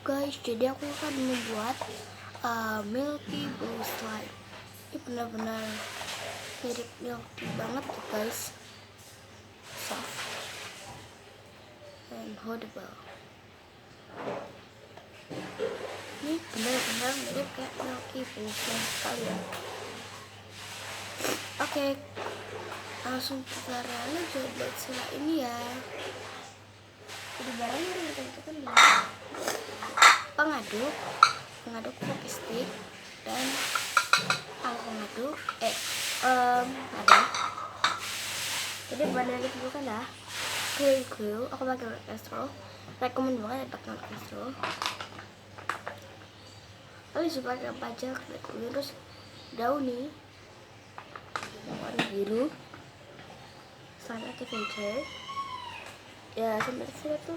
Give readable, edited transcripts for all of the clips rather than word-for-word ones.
guys, jadi aku akan membuat Milky Blue Slime. Ini benar-benar mirip Milky banget tuh guys, soft and holdable. Ini benar-benar mirip kayak Milky Blue Slime sekali ya. Oke, langsung kita aja buat sila ini ya. Jadi barangnya kita tentukan dulu pengaduk pakai stick dan pengaduk ada. Jadi bahan yang kita butuhkan adalah clear glue. Aku pakai Castro, rekomend banget pakai Castro. Lalu juga pakai pajak terus daun nih yang warna biru, slime activator ya, sebenarnya tuh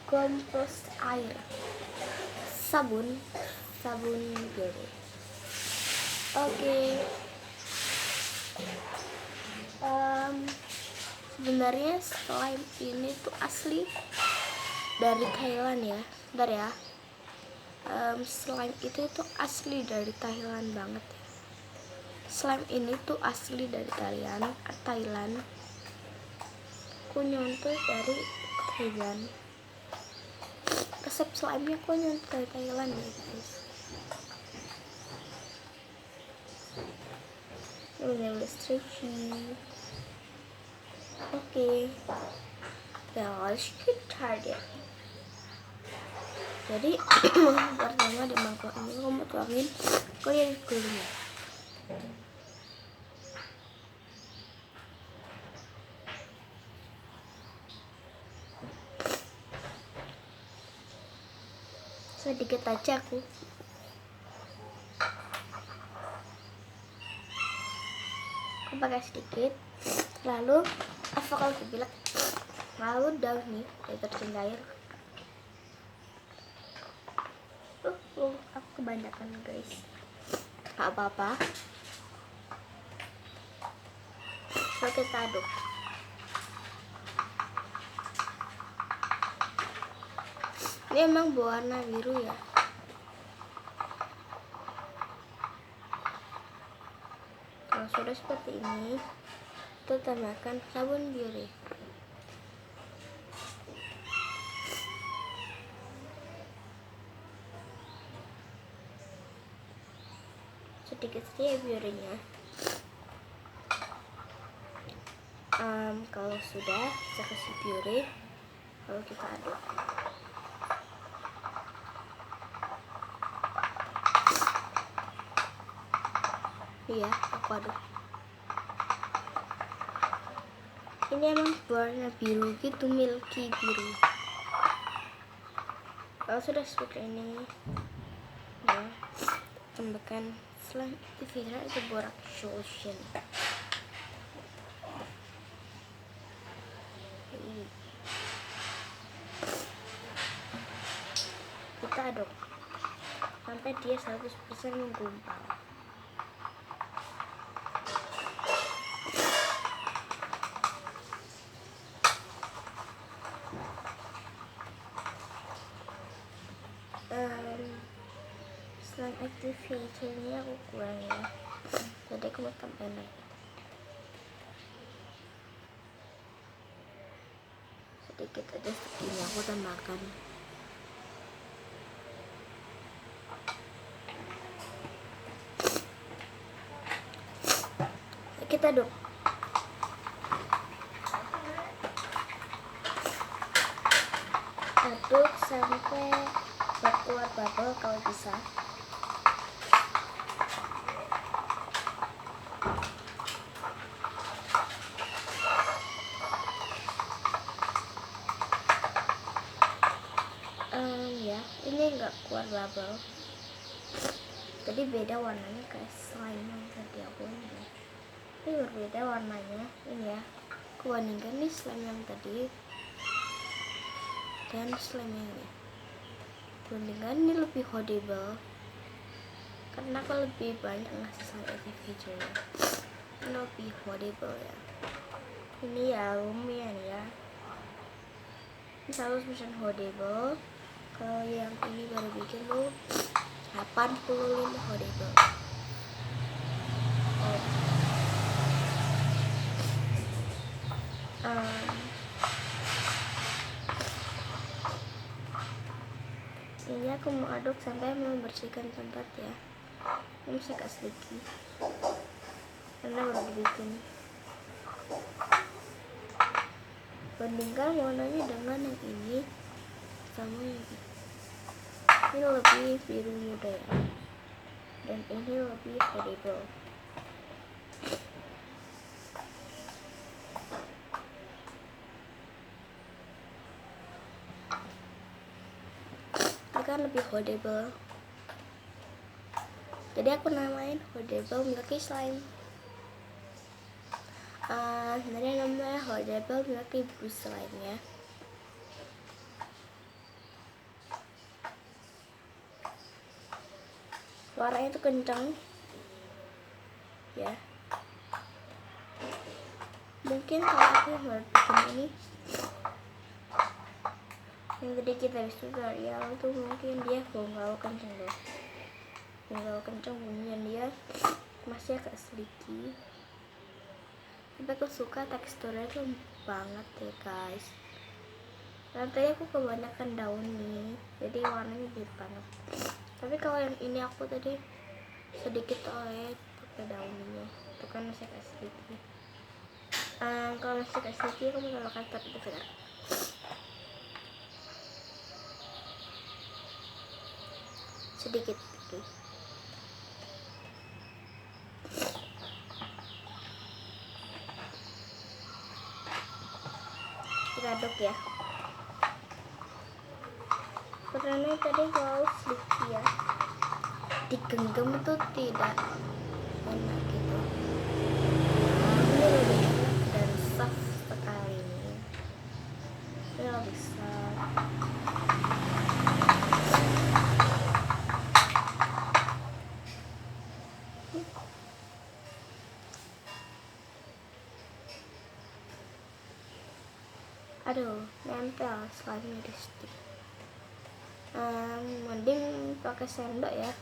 kompos air, sabun biru. Oke. Sebenarnya slime ini tuh asli dari Thailand ya. Bentar ya. Slime itu tuh asli dari Thailand banget ya. Slime ini tuh asli dari Thailand. Aku nyontoh dari Thailand. Resep slime-nya aku nyontoh dari Thailand ya guys. Ini illustration. Oke. Ya, let's get started. Jadi pertama di mangkok ini kamu tuangin clear glue-nya. Sedikit aja aku pakai sedikit, lalu kalau dibilang lalu daun nih terjun air. Aku kebanyakan guys, gak apa-apa. So kita aduk. Ini emang berwarna biru ya. Kalau sudah seperti ini, kita tambahkan sabun biru. Sedikit saja birunya. Kalau sudah, kita kasih biru, lalu kita aduk. Iya, aku aduk. Ini emang warna biru gitu, milky biru. Kalau sudah seperti ini, ya, tambahkan slime activator atau borax solution. Kita aduk sampai dia 100% menggumpal. Slime activator-nya aku kurang ya, jadi aku mau tambahin lagi sedikit aja. Segini aku tambahkan. Kita aduk. Aduk sampai berkeluar bubble kalau bisa. Ya, ini enggak keluar bubble. Jadi beda warnanya kayak slime yang tadi aku ini. Ini berbeda warnanya. Ini ya, aku bandingkan nih slime yang tadi dan slime yang ini. Bandingkan ini lebih holdable karena aku lebih banyak ngasih slime activator. Ini lebih holdable ya. Ini ya lumayan ya. Ini 100% holdable. Kalau yang Horrible. Ini aku mau aduk sampai membersihkan tempat ya. Ini saya kasih sedikit karena baru dibikin. Bandingkan warnanya dengan yang ini sama yang ini. Ini lebih biru muda ya, dan ini lebih horrible. Ini kan lebih horrible, jadi aku namain horrible milky slime. Sebenarnya namanya horrible milky blue slime ya. Suaranya itu kencang ya. Mungkin kalau aku baru bikin ini yang tadi kita di tutorial tuh, mungkin dia nggak kencang loh, nggak kencang bunyinya, dia masih agak sedikit. Tapi aku suka teksturnya tuh banget ya guys. Dan tadi aku kebanyakan daun nih, jadi warnanya biru banget. Tapi kalau yang ini aku tadi sedikit oleh pakai daunnya, itu kan masih agak sedikit. Kalau masih agak sedikit, aku menambahkan tapi benar. Sedikit lagi. Kita aduk ya. Karena tadi kalau sedikit ya, digenggam itu tidak enak gitu. Ini lebih enak dan soft sekali nih. Ini lebih soft. Aduh, nempel slime di stick. Mending pakai sendok ya.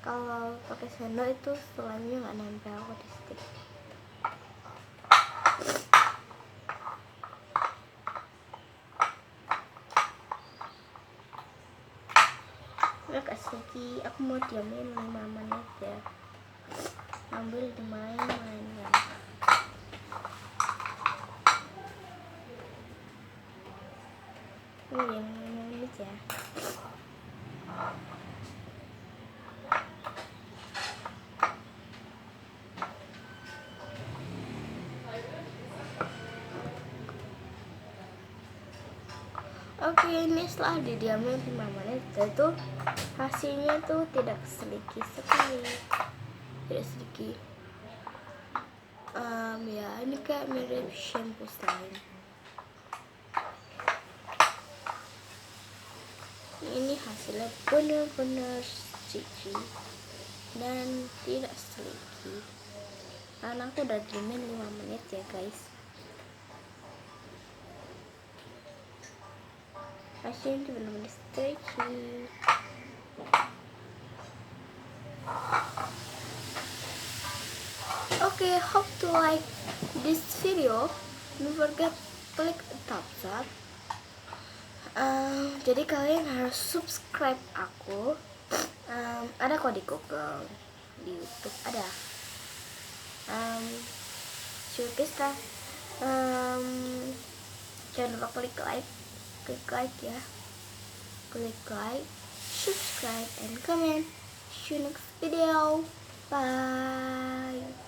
Kalau pakai sendok itu slime-nya nggak nempel ke di stick. Agak sedikit, aku mau diamin 5 menit ya, ambil dimain-main ya. Ini yang menit ya. Oke, ini setelah didiamin 5 menit itu hasilnya tuh tidak sedikit sekali, tidak sedikit. Ya ini kayak mirip shampoo slime. Ini hasilnya benar-benar sticky dan tidak sticky karena aku udah diemin 5 menit ya guys. Hasilnya benar-benar sticky. Okay, hope to like this video. Don't forget click the thumbs up. Jadi kalian harus subscribe aku. Ada kok di Google, di YouTube ada. Kita jangan lupa klik like ya, klik like, subscribe and comment. See you next video. Bye.